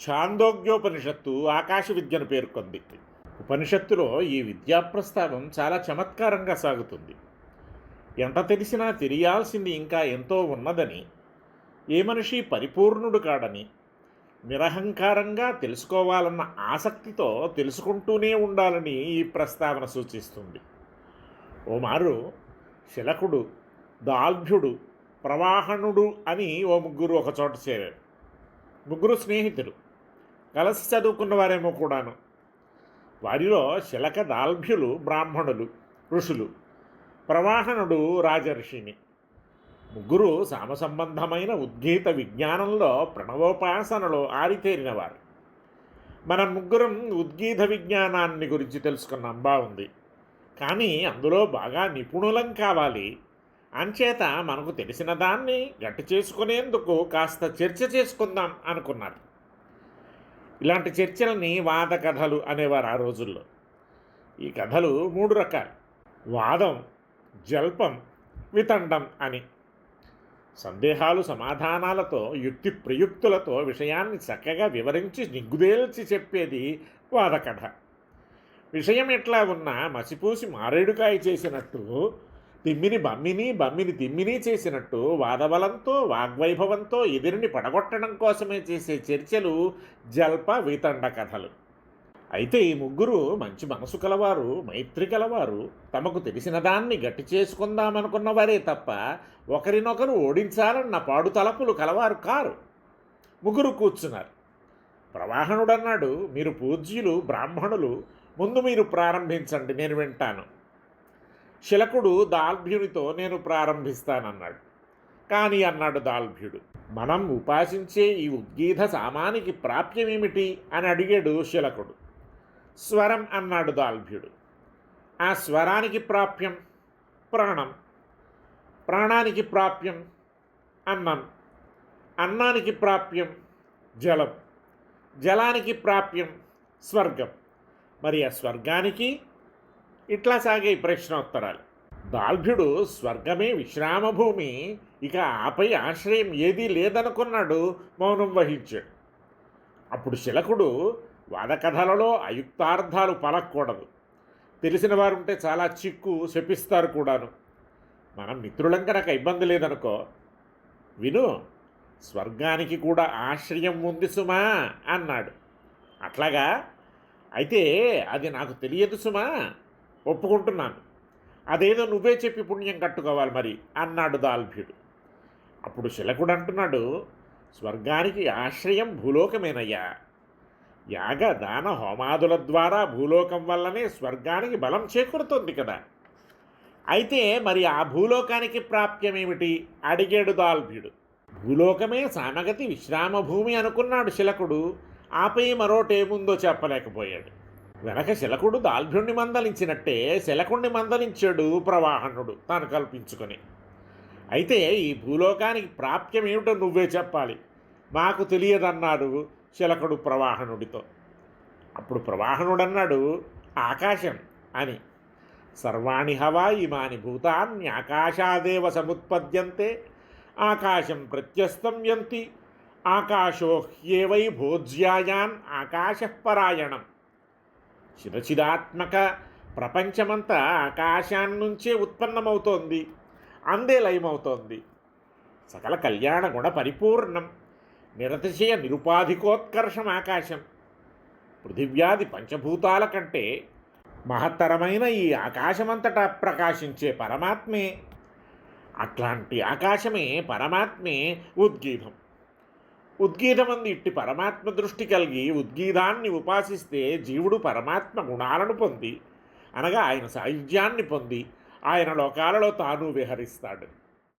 ఛాందోగ్యోపనిషత్తు ఆకాశ విద్యను పేర్కొంది. ఉపనిషత్తులో ఈ విద్యా ప్రస్తావం చాలా చమత్కారంగా సాగుతుంది. ఎంత తెలిసినా తెలియాల్సింది ఇంకా ఎంతో ఉన్నదని, ఏ మనిషి పరిపూర్ణుడు కాడని, నిరహంకారంగా తెలుసుకోవాలన్న ఆసక్తితో తెలుసుకుంటూనే ఉండాలని ఈ ప్రస్తావన సూచిస్తుంది. ఓమారు శిలకుడు, దాల్భ్యుడు, ప్రవాహనుడు అని ఓ ముగ్గురు ఒకచోట చేరారు. ముగ్గురు స్నేహితులు, కలిసి చదువుకున్నవారేమో కూడాను. వారిలో శిలక దాల్భ్యులు బ్రాహ్మణులు, ఋషులు, ప్రవాహనుడు రాజర్షిని. ముగ్గురు సామసంబంధమైన ఉద్గీత విజ్ఞానంలో, ప్రణవోపాసనలో ఆరితేరినవారు. మనం ముగ్గురం ఉద్గీత విజ్ఞానాన్ని గురించి తెలుసుకున్నాం, బాగుంది. కానీ అందులో బాగా నిపుణులం కావాలి. అంచేత మనకు తెలిసిన దాన్ని గట్టి చేసుకునేందుకు కాస్త చర్చ చేసుకుందాం అనుకున్నారు. ఇలాంటి చర్చలని వాద కథలు అనేవారు ఆ రోజుల్లో. ఈ కథలు 3 రకాలు: వాదం, జల్పం, వితండం అని. సందేహాలు సమాధానాలతో, యుక్తి ప్రయుక్తులతో విషయాన్ని చక్కగా వివరించి నిగ్గుదేల్చి చెప్పేది వాదకథ. విషయం ఎట్లా ఉన్నా మసిపూసి మారేడుకాయ చేసినట్టు, తిమ్మిని బమ్మిని, బమ్మిని తిమ్మిని చేసినట్టు వాదబలంతో, వాగ్వైభవంతో ఎదురిని పడగొట్టడం కోసమే చేసే చర్చలు జల్ప వితండ కథలు. అయితే ఈ ముగ్గురు మంచి మనసు కలవారు, మైత్రి కలవారు, తమకు తెలిసిన దాన్ని గట్టి చేసుకుందామనుకున్నవారే తప్ప ఒకరినొకరు ఓడించాలన్న పాడు తలపులు కలవారు కారు. ముగ్గురు కూర్చున్నారు. ప్రవాహనుడన్నాడు, మీరు పూజ్యులు, బ్రాహ్మణులు, ముందు మీరు ప్రారంభించండి, నేను వింటాను. శిలకుడు దాల్భ్యునితో, నేను ప్రారంభిస్తానన్నాడు. కానీ అన్నాడు దాల్భ్యుడు, మనం ఉపాసించే ఈ ఉద్గీత సామానికి ప్రాప్యమేమిటి అని అడిగాడు శిలకుడు. స్వరం అన్నాడు దాల్భ్యుడు. ఆ స్వరానికి ప్రాప్యం ప్రాణం, ప్రాణానికి ప్రాప్యం అన్నం, అన్నానికి ప్రాప్యం జలం, జలానికి ప్రాప్యం స్వర్గం. మరి ఆ స్వర్గానికి? ఇట్లా సాగే ప్రశ్నోత్తరాలు. దాల్భ్యుడు స్వర్గమే విశ్రామభూమి, ఇక ఆపై ఆశ్రయం ఏదీ లేదనుకున్నాడు, మౌనం వహించాడు. అప్పుడు శిలకుడు, వాదకథలలో అయుక్తార్థాలు పలకూడదు, తెలిసిన వారుంటే చాలా చిక్కు, శపిస్తారు కూడాను. మనం మిత్రులం కనుక ఇబ్బంది లేదనుకో. విను, స్వర్గానికి కూడా ఆశ్రయం ఉంది సుమా అన్నాడు. అట్లాగా? అయితే అది నాకు తెలియదు సుమా, ఒప్పుకుంటున్నాను. అదేదో నువ్వే చెప్పి పుణ్యం కట్టుకోవాలి మరి అన్నాడు దాల్భ్యుడు. అప్పుడు శిలకుడు అంటున్నాడు, స్వర్గానికి ఆశ్రయం భూలోకమేనయ్యా. యాగ దాన హోమాదుల ద్వారా భూలోకం వల్లనే స్వర్గానికి బలం చేకూరుతుంది కదా. అయితే మరి ఆ భూలోకానికి ప్రాప్యమేమిటి అడిగాడు దాల్భ్యుడు. భూలోకమే సామగతి విశ్రామభూమి అనుకున్నాడు శిలకుడు. ఆపై మరోటేముందో చెప్పలేకపోయాడు. వెనక శిలకుడు దాల్భ్యుణ్ణి మందలించినట్టే శిలకుణ్ణి మందలించాడు ప్రవాహనుడు తాను కల్పించుకొని. అయితే ఈ భూలోకానికి ప్రాప్యం ఏమిటో నువ్వే చెప్పాలి, మాకు తెలియదన్నాడు శిలకుడు ప్రవాహనుడితో. అప్పుడు ప్రవాహనుడన్నాడు, ఆకాశం అని. సర్వాణి హవా ఇమాని భూతాన్ని ఆకాశాదేవ సముత్పద్యంతే, ఆకాశం ప్రత్యస్తం యంతి, ఆకాశో హ్యేవై భోజ్యాయాన్ ఆకాశపరాయణం. చిరచిదాత్మక ప్రపంచమంతా ఆకాశాన్నుంచే ఉత్పన్నమవుతోంది, అందే లయమవుతోంది. సకల కళ్యాణ గుణ పరిపూర్ణం, నిరతిశయ నిరుపాధికోత్కర్షం ఆకాశం. పృథివ్యాది పంచభూతాల కంటే మహత్తరమైన ఈ ఆకాశమంతటా ప్రకాశించే పరమాత్మే. అట్లాంటి ఆకాశమే, పరమాత్మే ఉద్గీతం. ఉద్గీతమంది ఇట్టి పరమాత్మ దృష్టి కలిగి ఉద్గీతాన్ని ఉపాసిస్తే జీవుడు పరమాత్మ గుణాలను పొంది, అనగా ఆయన సాయుధ్యాన్ని పొంది ఆయన లోకాలలో తాను విహరిస్తాడు.